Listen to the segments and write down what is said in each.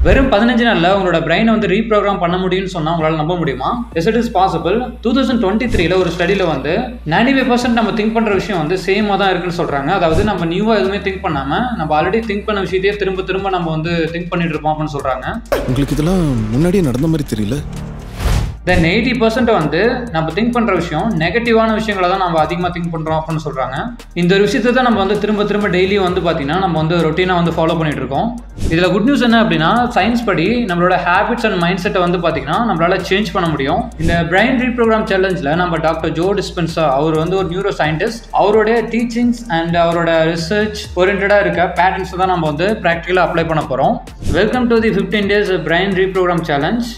வெறும் 15 நாள்ல உங்களோட பிரெயினை வந்து ரீப்ரோக்ராம் பண்ண முடியும்னு சொன்னா உங்களால நம்ப முடியுமா? Yes, it is possible. 2023ல ஒரு ஸ்டடியில வந்து 95% நம்ம திங்க் பண்ற விஷயம் வந்து சேமா தான் இருக்குன்னு சொல்றாங்க. அதாவது நம்ம நியூவா எதுவுமே திங்க் பண்ணாம நம்ம ஆல்ரெடி திங்க் பண்ண விஷயத்தையே திரும்ப நம்ம வந்து திங்க் பண்ணிட்டு இருப்போம் அப்படின்னு சொல்றாங்க. உங்களுக்கு இதெல்லாம் முன்னாடியே நடந்த மாதிரி தெரியல. தென் 80% வந்து நம்ம திங்க் பண்ணுற விஷயம் நெகட்டிவான விஷயங்களை தான் நம்ம அதிகமாக திங்க் பண்ணுறோம் அப்படின்னு சொல்கிறாங்க. இந்த ஒரு விஷயத்தை தான் நம்ம வந்து திரும்ப டெய்லியும் வந்து பார்த்தீங்கன்னா நம்ம வந்து ரொட்டீனாக வந்து ஃபாலோ பண்ணிட்டு இருக்கோம். இதில் குட் நியூஸ் என்ன அப்படின்னா, சயின்ஸ் படி நம்மளோட ஹேபிட்ஸ் அண்ட் மைண்ட் செட்டை வந்து பார்த்தீங்கன்னா நம்மளால சேஞ்ச் பண்ண முடியும். இந்த பிரெயின் ரீப்ரோக்ராம் சேலஞ்சில் நம்ம டாக்டர் ஜோ டிஸ்பென்சா, அவர் வந்து ஒரு நியூரோ சயின்டிஸ்ட், அவருடைய டீச்சிங்ஸ் அண்ட் அவரோட ரிசர்ச் ஓரியன்டாக இருக்க பேட்டர்ன்ஸ் தான் நம்ம வந்து ப்ராக்டிக்கலாக அப்ளை பண்ண போகிறோம். Welcome to the 15 days brain reprogramme challenge.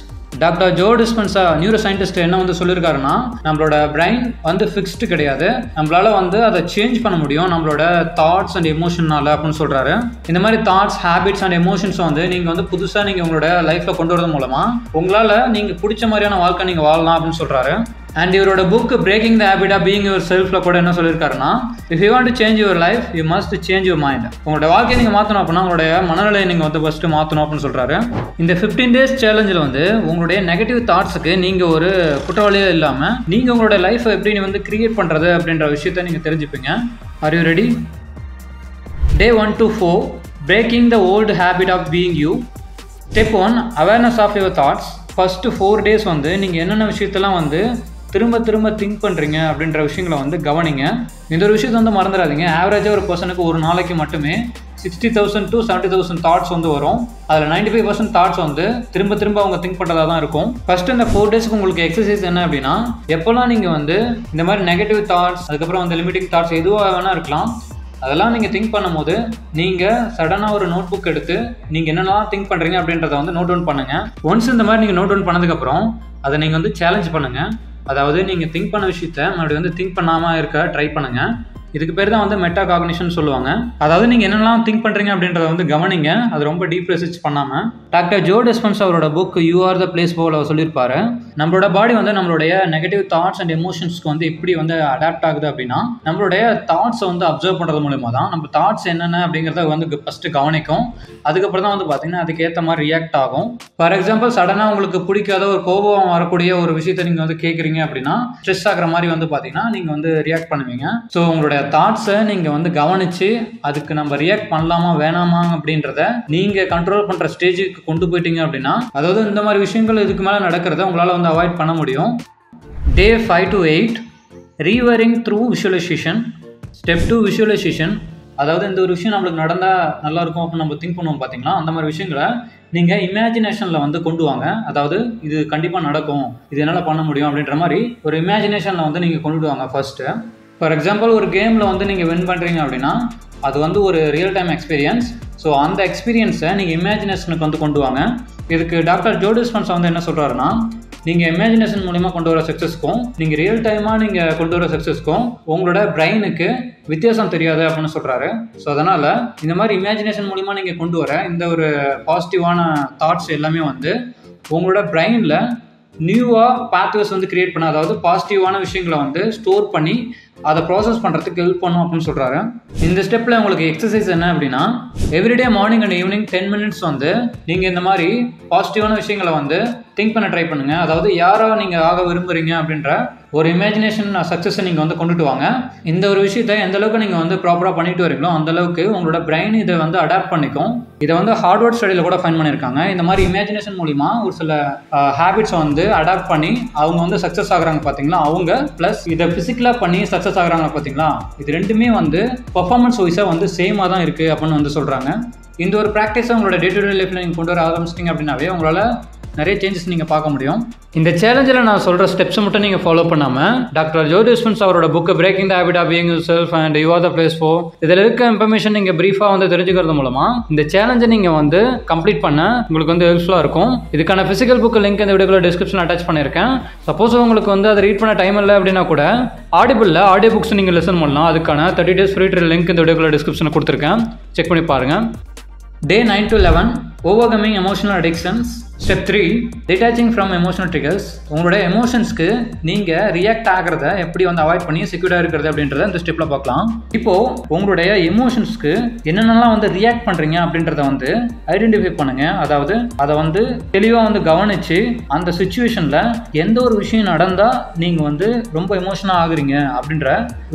Doctor Joe டிஸ்பென்சா neuro scientist என்ன வந்து சொல்லியிருக்காருன்னா, நம்மளோட பிரெயின் வந்து ஃபிக்ஸ்டு கிடையாது, நம்மளால வந்து அதை சேஞ்ச் பண்ண முடியும் நம்மளோட தாட்ஸ் அண்ட் எமோஷனால அப்படின்னு சொல்றாரு. இந்த மாதிரி தாட்ஸ், ஹேபிட்ஸ் அண்ட் எமோஷன்ஸ் வந்து நீங்க வந்து புதுசாக நீங்க உங்களோட லைஃப்ல கொண்டு வரது மூலமா உங்களால நீங்க பிடிச்ச மாதிரியான வாழ்க்கை நீங்க வாழலாம் அப்படின்னு சொல்றாரு. அண்ட் இவரோட book breaking the habit of being your செல்ஃப்ல கூட என்ன சொல்லியிருக்காருன்னா, if you want to change your life you must change your mind. உங்களோட வாழ்க்கையை நீங்கள் மாற்றணும் அப்படின்னா உங்களுடைய மனநிலையை நீங்கள் வந்து ஃபஸ்ட்டு மாற்றணும் அப்படின்னு சொல்கிறாரு. இந்த 15 days சேலஞ்சில் வந்து உங்களுடைய நெகட்டிவ் தாட்ஸுக்கு நீங்கள் ஒரு குற்றவாளியே இல்லாமல் நீங்கள் உங்களோட லைஃப்பை எப்படி வந்து கிரியேட் பண்ணுறது அப்படின்ற விஷயத்த நீங்கள் தெரிஞ்சுப்பீங்க. Are you ready? Day 1 to 4 breaking the old habit of being you. Step 1 awareness of your thoughts. First 4 days வந்து நீங்கள் என்னென்ன விஷயத்தெல்லாம் வந்து திரும்ப திங்க் பண்ணுறீங்க அப்படின்ற விஷயங்களை வந்து கவனிங்க. இந்த ஒரு விஷயத்தை வந்து மறந்துடாதீங்க. ஆவரேஜாக ஒரு பர்சனுக்கு ஒரு நாளைக்கு மட்டுமே 60,000 to 70,000 தாட்ஸ் வந்து வரும். அதில் 95% தாட்ஸ் வந்து திரும்ப அவங்க திங்க் பண்ணுறதா தான் இருக்கும். ஃபர்ஸ்ட் இந்த 4 daysக்கு உங்களுக்கு எக்ஸசைஸ் என்ன அப்படின்னா, எப்போல்லாம் நீங்கள் வந்து இந்த மாதிரி நெகட்டிவ் தாட்ஸ், அதுக்கப்புறம் வந்து லிமிட்டிங் தாட்ஸ் எதுவாக வேணா இருக்கலாம், அதெல்லாம் நீங்கள் திங்க் பண்ணும்போது நீங்கள் சடனாக ஒரு நோட் புக் எடுத்து நீங்கள் என்னெல்லாம் திங்க் பண்ணுறீங்க அப்படின்றத வந்து நோட் டவுன் பண்ணுங்கள். ஒன்ஸ் இந்த மாதிரி நீங்கள் நோட் டவுன் பண்ணதுக்கப்புறம் அதை நீங்கள் வந்து சேலஞ்ச் பண்ணுங்கள். அதாவது நீங்கள் திங்க் பண்ண விஷயத்த மறுபடியும் வந்து திங்க் பண்ணாமல் இருக்க ட்ரை பண்ணுங்கள். இதுக்கு பேர் தான் வந்து மெட்டா காக்னிஷன் சொல்லுவாங்க. அதாவது நீங்கள் என்னெல்லாம் திங்க் பண்ணுறீங்க அப்படின்றத வந்து கவனிங்க, அது ரொம்ப டீப் ரிசர்ச் பண்ணாமல். டாக்டர் ஜோ டிஸ்பென்சா அவரோட book you are the placebo அவர் சொல்லியிருப்பாரு, நம்மளோட பாடி வந்து நம்மளுடைய நெகட்டிவ் தாட்ஸ் அண்ட் எமோஷன்ஸ்க்கு வந்து எப்படி வந்து அடாப்ட் ஆகுது அப்படின்னா, நம்மளுடைய தாட்ஸை வந்து அப்சர்வ் பண்ணுறது மூலமா தான் நம்ம தாட்ஸ் என்னென்ன அப்படிங்கிறத வந்து ஃபஸ்ட்டு கவனிக்கும். அதுக்கப்புறம் தான் வந்து பார்த்தீங்கன்னா அதுக்கேற்ற மாதிரி ரியாக்ட் ஆகும். ஃபார் எக்ஸாம்பிள், சடனாக உங்களுக்கு பிடிக்காத ஒரு கோபம் வரக்கூடிய ஒரு விஷயத்தை நீங்கள் வந்து கேட்குறீங்க அப்படின்னா, ஸ்ட்ரெஸ் ஆகிற மாதிரி வந்து பார்த்தீங்கன்னா நீங்கள் வந்து ரியாக்ட் பண்ணுவீங்க. ஸோ உங்களுடைய தாட்ஸை நீங்கள் வந்து கவனித்து அதுக்கு நம்ம ரியாக்ட் பண்ணலாமா வேணாமா அப்படின்றத நீங்கள் கண்ட்ரோல் பண்ணுற ஸ்டேஜுக்கு கொண்டு போயிட்டீங்க அப்படின்னா, அதாவது இந்த மாதிரி விஷயங்கள் இதுக்கு மேலே நடக்கிறத உங்களால் வந்து அவாய்ட் பண்ண முடியும். Day 5 to 8 rewiring through visualization. Step 2 visualization. அதாவது இந்த ஒரு விஷயம் நம்மளுக்கு நடந்தால் நல்லாயிருக்கும் அப்படின்னு நம்ம திங்க் பண்ணுவோம் பார்த்தீங்களா, அந்த மாதிரி விஷயங்களை நீங்கள் இமேஜினேஷனில் வந்து கொண்டு வாங்க. அதாவது இது கண்டிப்பாக நடக்கும், இது என்னால் பண்ண முடியும் அப்படின்ற மாதிரி ஒரு இமேஜினேஷனில் வந்து நீங்கள் கொண்டு வாங்க ஃபர்ஸ்ட்டு. ஃபார் எக்ஸாம்பிள், ஒரு கேமில் வந்து நீங்கள் வின் பண்ணுறீங்க அப்படின்னா அது வந்து ஒரு ரியல் டைம் எக்ஸ்பீரியன்ஸ். ஸோ அந்த எக்ஸ்பீரியன்ஸை நீங்கள் இமேஜினேஷனுக்கு வந்து கொண்டு வாங்க. இதுக்கு டாக்டர் ஜோ டிஸ்பென்சா வந்து என்ன சொல்கிறாருன்னா, நீங்கள் இமேஜினேஷன் மூலிமா கொண்டு வர சக்ஸஸ்க்கும் நீங்கள் ரியல் டைமாக நீங்கள் கொண்டு வர சக்ஸஸ்க்கும் உங்களோட பிரெயினுக்கு வித்தியாசம் தெரியாது அப்படின்னு சொல்கிறாரு. ஸோ அதனால் இந்த மாதிரி இமேஜினேஷன் மூலிமா நீங்கள் கொண்டு வர இந்த ஒரு பாசிட்டிவான தாட்ஸ் எல்லாமே வந்து உங்களோட பிரெயினில் நியூவாக பாத்வேஸ் வந்து கிரியேட் பண்ண, அதாவது பாசிட்டிவான விஷயங்களை வந்து ஸ்டோர் பண்ணி அதை ப்ராசஸ் பண்ணுறதுக்கு ஹெல்ப் பண்ணும் அப்படின்னு சொல்கிறாரு. இந்த ஸ்டெப்பில் உங்களுக்கு எக்ஸசைஸ் என்ன அப்படின்னா, everyday morning and evening 10 minutes வந்து நீங்கள் இந்த மாதிரி பாசிட்டிவான விஷயங்களை வந்து திங்க் பண்ண ட்ரை பண்ணுங்கள். அதாவது யாரோ நீங்கள் ஆக விரும்புகிறீங்க அப்படின்ற ஒரு இமேஜினேஷன் சக்ஸஸை நீங்கள் வந்து கொண்டுட்டு வாங்க. இந்த ஒரு விஷயத்தை எந்த அளவுக்கு நீங்கள் வந்து ப்ராப்பராக பண்ணிட்டு வரீங்களோ அந்த அளவுக்கு உங்களோட பிரெயின் இதை வந்து அடாப்ட் பண்ணிக்கும். இதை வந்து ஹார்ட்வேர்ட் ஸ்டடியில் கூட ஃபைண்ட் பண்ணியிருக்காங்க. இந்த மாதிரி இமேஜினேஷன் மூலிமா ஒரு சில ஹேபிட்ஸை வந்து அடாப்ட் பண்ணி அவங்க வந்து சக்ஸஸ் ஆகுறாங்க பார்த்தீங்களா, அவங்க ப்ளஸ் இதை ஃபிசிக்கலாக பண்ணி சக்ஸஸ் ஆகுறாங்க பார்த்தீங்களா, இது ரெண்டுமே வந்து பர்ஃபார்மன்ஸ் வைஸாக வந்து சேமாக தான் இருக்குது அப்படின்னு வந்து சொல்கிறாங்க. இந்த ஒரு ப்ராக்டிஸை உங்களோட டே டு டே லைஃப்பில் நீங்கள் கொண்டு வர ஆரம்பிச்சிட்டிங்க அப்படின்னாவே உங்களால் நிறைய சேஞ்சஸ் நீங்கள் பார்க்க முடியும். இந்த சேலஞ்சில் நான் சொல்கிற ஸ்டெப்ஸை மட்டும் நீங்கள் ஃபாலோ பண்ணாமல் டாக்டர் ஜோ டிஸ்பென்சா அவரோட book breaking the habit of being yourself and you are the placebo, இதில் இருக்க இன்ஃபர்மேஷன் நீங்கள் ப்ரீஃபாக வந்து தெரிஞ்சுக்கிறது மூலமாக இந்த சேலஞ்சை நீங்கள் வந்து கம்ப்ளீட் பண்ண உங்களுக்கு வந்து ஹெல்ப்ஃபுல்லாக இருக்கும். இதுக்கான ஃபிசிக்கல் புக்கு லிங்க் இந்த வீடியோவில் டிஸ்கிரிப்ஷன் அட்டாச் பண்ணியிருக்கேன். சப்போஸ் உங்களுக்கு வந்து அதை ரீட் பண்ண டைம் இல்லை அப்படின்னா கூட ஆடிபிளில் ஆடியோ புக்ஸ் நீங்கள் லெசன் பண்ணலாம். அதுக்கான 30 days ஃப்ரீ ட்ரையல் லிங்க் இந்த வீடியோவில் டிஸ்கிரிப்ஷனில் கொடுத்துருக்கேன், செக் பண்ணி பாருங்கள். Day 9 to 11 overcoming emotional addictions. Step 3, detaching from emotional triggers. உங்களோட எமோஷன்ஸ்க்கு நீங்கள் ரியாக்ட் ஆகிறத எப்படி வந்து அவாய்ட் பண்ணி செக்யூர்டாக இருக்கிறது அப்படின்றத இந்த ஸ்டெப்பில் பார்க்கலாம். இப்போது உங்களுடைய எமோஷன்ஸ்க்கு என்னென்னலாம் வந்து ரியாக்ட் பண்ணுறீங்க அப்படின்றத வந்து ஐடென்டிஃபை பண்ணுங்கள். அதாவது அதை வந்து தெளிவாக வந்து கவனித்து அந்த சுச்சுவேஷனில் எந்த ஒரு விஷயம் நடந்தால் நீங்கள் வந்து ரொம்ப எமோஷனாக ஆகுறீங்க அப்படின்ற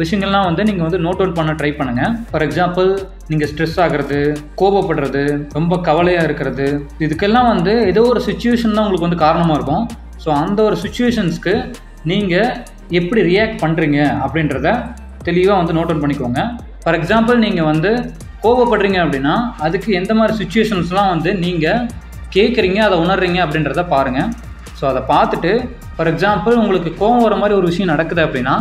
விஷயங்கள்லாம் வந்து நீங்கள் வந்து நோட் அவுட் பண்ண ட்ரை பண்ணுங்கள். ஃபார் எக்ஸாம்பிள், நீங்கள் ஸ்ட்ரெஸ் ஆகிறது, கோபப்படுறது, ரொம்ப கவலையாக இருக்கிறது, இதுக்கெல்லாம் வந்து ஏதோ ஒரு சுச்சுவேஷன் தான் உங்களுக்கு வந்து காரணமாக இருக்கும். ஸோ அந்த ஒரு சுச்சுவேஷன்ஸ்க்கு நீங்கள் எப்படி ரியாக்ட் பண்ணுறீங்க அப்படின்றத தெளிவாக வந்து நோட் அவுட் பண்ணிக்கோங்க. ஃபார் எக்ஸாம்பிள், நீங்கள் வந்து கோபப்படுறீங்க அப்படின்னா அதுக்கு எந்த மாதிரி சுச்சுவேஷன்ஸ்லாம் வந்து நீங்கள் கேட்குறீங்க, அதை உணர்றீங்க அப்படின்றத பாருங்கள். ஸோ அதை பார்த்துட்டு, ஃபார் எக்ஸாம்பிள், உங்களுக்கு கோபம் வர மாதிரி ஒரு விஷயம் நடக்குது அப்படின்னா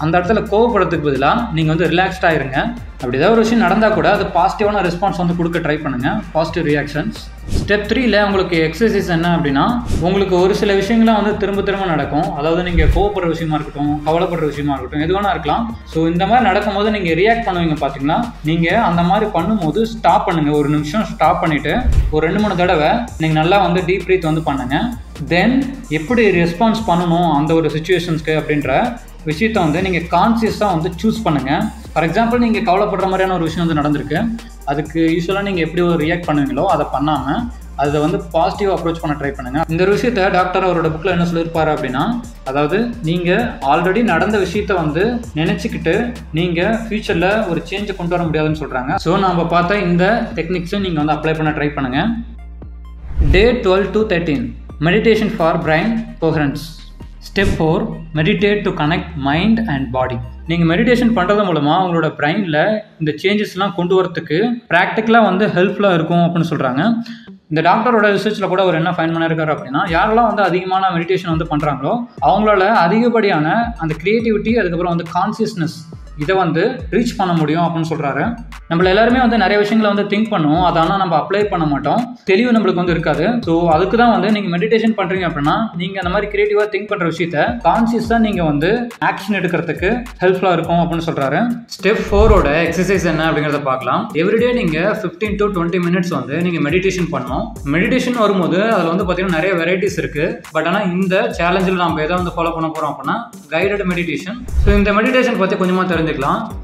அந்த இடத்துல கோவப்படுறதுக்கு பதிலாக நீங்கள் வந்து ரிலாக்ஸ்டாக இருங்க. அப்படி ஏதாவது ஒரு விஷயம் நடந்தால் கூட அது பாசிட்டிவான ரெஸ்பான்ஸ் வந்து கொடுக்க ட்ரை பண்ணுங்கள், பாசிட்டிவ் ரியாக்ஷன்ஸ். ஸ்டெப் 3ல உங்களுக்கு எக்ஸசைஸ் என்ன அப்படின்னா, உங்களுக்கு ஒரு சில விஷயங்கள்லாம் வந்து திரும்ப திரும்ப நடக்கும். அதாவது நீங்கள் கோவப்படுற விஷயமா இருக்கட்டும், கவலைப்படுற விஷயமா இருக்கட்டும், எது வேணா இருக்கலாம். ஸோ இந்த மாதிரி நடக்கும்போது நீங்கள் ரியாக்ட் பண்ணுவீங்க பார்த்தீங்களா, நீங்கள் அந்த மாதிரி பண்ணும்போது ஸ்டாப் பண்ணுங்கள். ஒரு நிமிஷம் ஸ்டாப் பண்ணிவிட்டு ஒரு 2-3 தடவை நீங்கள் நல்லா வந்து டீப் ப்ரீத் வந்து பண்ணுங்கள். தென் எப்படி ரெஸ்பான்ஸ் பண்ணணும் அந்த ஒரு சுச்சுவேஷன்ஸ்க்கு அப்படின்ற விஷயத்தை வந்து நீங்கள் கான்சியஸாக வந்து சூஸ் பண்ணுங்கள். ஃபார் எக்ஸாம்பிள், நீங்கள் கவலைப்படுற மாதிரியான ஒரு விஷயம் வந்து நடந்திருக்கு, அதுக்கு யூஸ்வலாக நீங்கள் எப்படி ஒரு ரியாக்ட் பண்ணுவீங்களோ அதை பண்ணாமல் அதை வந்து பாசிட்டிவாக அப்ரோச் பண்ண ட்ரை பண்ணுங்கள். இந்த ஒரு விஷயத்தை டாக்டர் அவரோட புக்கில் என்ன சொல்லியிருப்பாரு அப்படின்னா, அதாவது நீங்கள் ஆல்ரெடி நடந்த விஷயத்தை வந்து நினச்சிக்கிட்டு நீங்கள் ஃப்யூச்சரில் ஒரு சேஞ்சை கொண்டு வர முடியாதுன்னு சொல்கிறாங்க. ஸோ நம்ம பார்த்த இந்த டெக்னிக்ஸும் நீங்கள் வந்து அப்ளை பண்ண ட்ரை பண்ணுங்கள். Day 12 to 13 Meditation for Brain Coherence. Step 4, meditate to connect mind and body. நீங்கள் மெடிடேஷன் பண்ணுறது மூலமாக உங்களோட பிரெயினில் இந்த சேஞ்சஸ்லாம் கொண்டு வரத்துக்கு ப்ராக்டிக்கலாக வந்து ஹெல்ப்ஃபுல்லாக இருக்கும் அப்படின்னு சொல்கிறாங்க. இந்த டாக்டரோட ரிசர்ச்சில் கூட அவர் என்ன ஃபைன் பண்ணியிருக்காரு அப்படின்னா, யாரெல்லாம் வந்து அதிகமான மெடிடேஷன் வந்து பண்ணுறாங்களோ அவங்களால அதிகப்படியான அந்த க்ரியேட்டிவிட்டி, அதுக்கப்புறம் வந்து கான்சியஸ்னஸ், இதை வந்து ரீச் பண்ண முடியும் அப்படின்னு சொல்கிறாரு. நம்மள எல்லாருமே வந்து நிறைய விஷயங்களை வந்து திங்க் பண்ணுவோம், அதனால் நம்ம அப்ளை பண்ண மாட்டோம், தெளிவு நம்மளுக்கு வந்து இருக்காது. ஸோ அதுக்கு தான் வந்து நீங்கள் மெடிடேஷன் பண்ணுறீங்க அப்படின்னா நீங்கள் அந்த மாதிரி கிரியேட்டிவாக திங்க் பண்ணுற விஷயத்த கான்சியஸாக நீங்கள் வந்து ஆக்ஷன் எடுக்கிறதுக்கு ஹெல்ப்ஃபுல்லாக இருக்கும் அப்படின்னு சொல்கிறாரு. ஸ்டெப் 4ஓட எக்ஸசைஸ் என்ன அப்படிங்கிறத பார்க்கலாம். எவ்ரிடே நீங்கள் 15 to 20 minutes வந்து நீங்கள் மெடிடேஷன் பண்ணணும். மெடிடேஷன் வரும்போது அதில் வந்து பார்த்தீங்கன்னா நிறைய வெரைட்டிஸ் இருக்குது. பட் ஆனால் இந்த சேலஞ்சில் நம்ம எதை வந்து ஃபாலோ பண்ண போகிறோம் அப்படின்னா கைடட் மெடிடேஷன். ஸோ இந்த மெடிடேஷன் பற்றி கொஞ்சமாக தெரிஞ்சுக்கலாம்.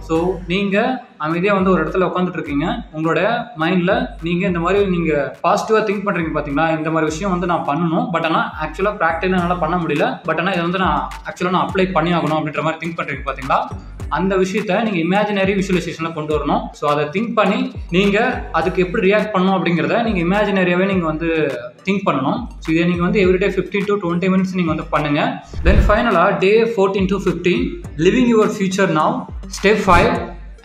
ஸோ நீங்கள் அமைதியாக வந்து ஒரு இடத்துல உட்காந்துட்டு இருக்கீங்க, உங்களோட மைண்டில் நீங்கள் இந்த மாதிரி நீங்கள் பாசிட்டிவாக திங்க் பண்ணுறீங்க பார்த்தீங்களா, இந்த மாதிரி விஷயம் வந்து நான் பண்ணணும், பட் ஆனால் ஆக்சுவலாக ப்ராக்டிக்கலாக என்னால் பண்ண முடியல, பட் ஆனால் இதை வந்து நான் ஆக்சுவலாக அப்ளை பண்ணி ஆகணும் அப்படின்ற மாதிரி திங்க் பண்ணுறீங்க பார்த்தீங்களா, அந்த விஷயத்தை நீங்கள் இமேஜினரி விஷுவலைசேஷனில் கொண்டு வரணும். ஸோ அதை திங்க் பண்ணி நீங்கள் அதுக்கு எப்படி ரியாக்ட் பண்ணணும் அப்படிங்கிறத நீங்கள் இமேஜினரியாகவே நீங்கள் வந்து திங்க் பண்ணணும். ஸோ இதை நீங்கள் வந்து எவ்ரிடே 15 to 20 minutes நீங்கள் வந்து பண்ணுங்கள். தென் ஃபைனலாக Day 14 to 15 living your future now. Step 5,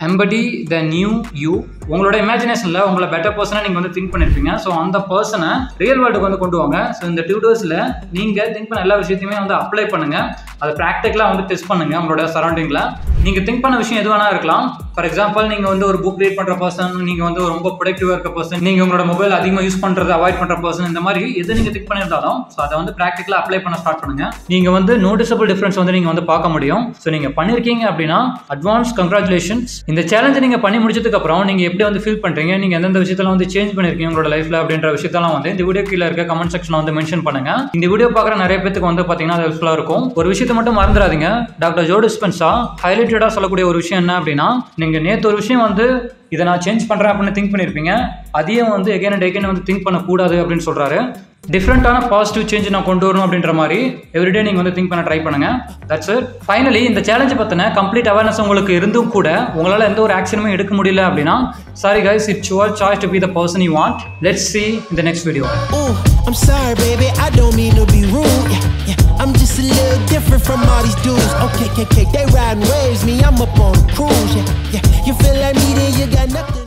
embody the new you. உங்களோட இமேஜினேஷனில் உங்களை பெட்டர் பர்சனாக நீங்கள் வந்து திங்க் பண்ணியிருப்பீங்க. ஸோ அந்த பர்சனை ரியல் வேர்ல்டுக்கு வந்து கொண்டு வாங்க. ஸோ இந்த 2 daysல நீங்கள் திங்க் பண்ண எல்லா விஷயத்தையுமே வந்து அப்ளை பண்ணுங்கள். அதை ப்ராக்டிக்கலாக வந்து டெஸ்ட் பண்ணுங்கள் உங்களோட சரௌண்டிங்கில். நீங்கள் திங்க் பண்ண விஷயம் எது வேணா இருக்கலாம். ஃபார் எக்ஸாம்பிள், நீங்கள் வந்து ஒரு புக் ரீட் பண்ணுற பர்சன், நீங்கள் வந்து ரொம்ப ப்ரொடக்டிவாக இருக்க பர்சன், நீங்கள் உங்களோட மொபைல் அதிகமாக யூஸ் பண்ணுறது அவாய்ட் பண்ணுற பர்சன், இந்த மாதிரி எது நீங்கள் திங்க் பண்ணியிருந்தாலும் ஸோ அதை வந்து ப்ராக்டிக்கலாக அப்ளை பண்ண ஸ்டார்ட் பண்ணுங்கள். நீங்கள் வந்து நோட்டிசபிள் டிஃப்ரென்ஸ் வந்து நீங்கள் வந்து பார்க்க முடியும். ஸோ நீங்கள் பண்ணியிருக்கீங்க அப்படின்னா அட்வான்ஸ் கங்க்ராச்சுலேஷன்ஸ். இந்த சேலஞ்சை நீங்கள் பண்ணி முடிச்சதுக்கப்புறம் நீங்கள் எப்படி வந்து ஃபீல் பண்ணுறீங்க, நீங்கள் எந்தெந்த விஷயத்தெல்லாம் வந்து சேஞ்ச் பண்ணியிருக்கீங்க உங்களோட லைஃப்பில் அப்படின்ற விஷயத்தெல்லாம் வந்து இந்த வீடியோ கீழே இருக்க கமெண்ட் செக்ஷனில் வந்து மென்ஷன் பண்ணுங்கள். இந்த வீடியோ பார்க்குற நிறைய பேருக்கு வந்து பார்த்தீங்கன்னா அது ஹெல்ப்ஃபுல்லாக இருக்கும். ஒரு விஷயத்தை மட்டும் மறந்துடாதீங்க, டாக்டர் ஜோ டிஸ்பென்சா ஹைலைட்டடாக சொல்லக்கூடிய ஒரு விஷயம் என்ன அப்படின்னா, நீங்கள் நேற்று ஒரு விஷயம் வந்து இதை நான் சேஞ்ச் பண்ணுறேன் அப்படின்னு திங்க் பண்ணியிருப்பீங்க, அதையும் வந்து எகைன் அண்ட் எகைன் வந்து திங்க் பண்ணக்கூடாது அப்படின்னு சொல்கிறாரு. டிஃப்ரெண்ட்டான பாசிட்டிவ் சேஞ்ச் நான் கொண்டு வரணும் அப்படின்ற மாதிரி எவ்ரிடே நீங்கள் வந்து திங்க் பண்ண ட்ரை பண்ணுங்க. That's it. ஃபைனலி இந்த சேலஞ்சை பற்றின கம்ப்ளீட் அவேர்னஸ் உங்களுக்கு இருந்தும் கூட உங்களால் எந்த ஒரு ஆக்ஷனுமே எடுக்க முடியல அப்படின்னா, sorry guys, it's your choice to be the person you want. Let's see in the next video. I'm sorry baby, I don't mean to be rude. I'm just a little different from all these dudes. Okay, they riding waves, me I'm up on a cruise. Yeah, you feel like me then you got nothing.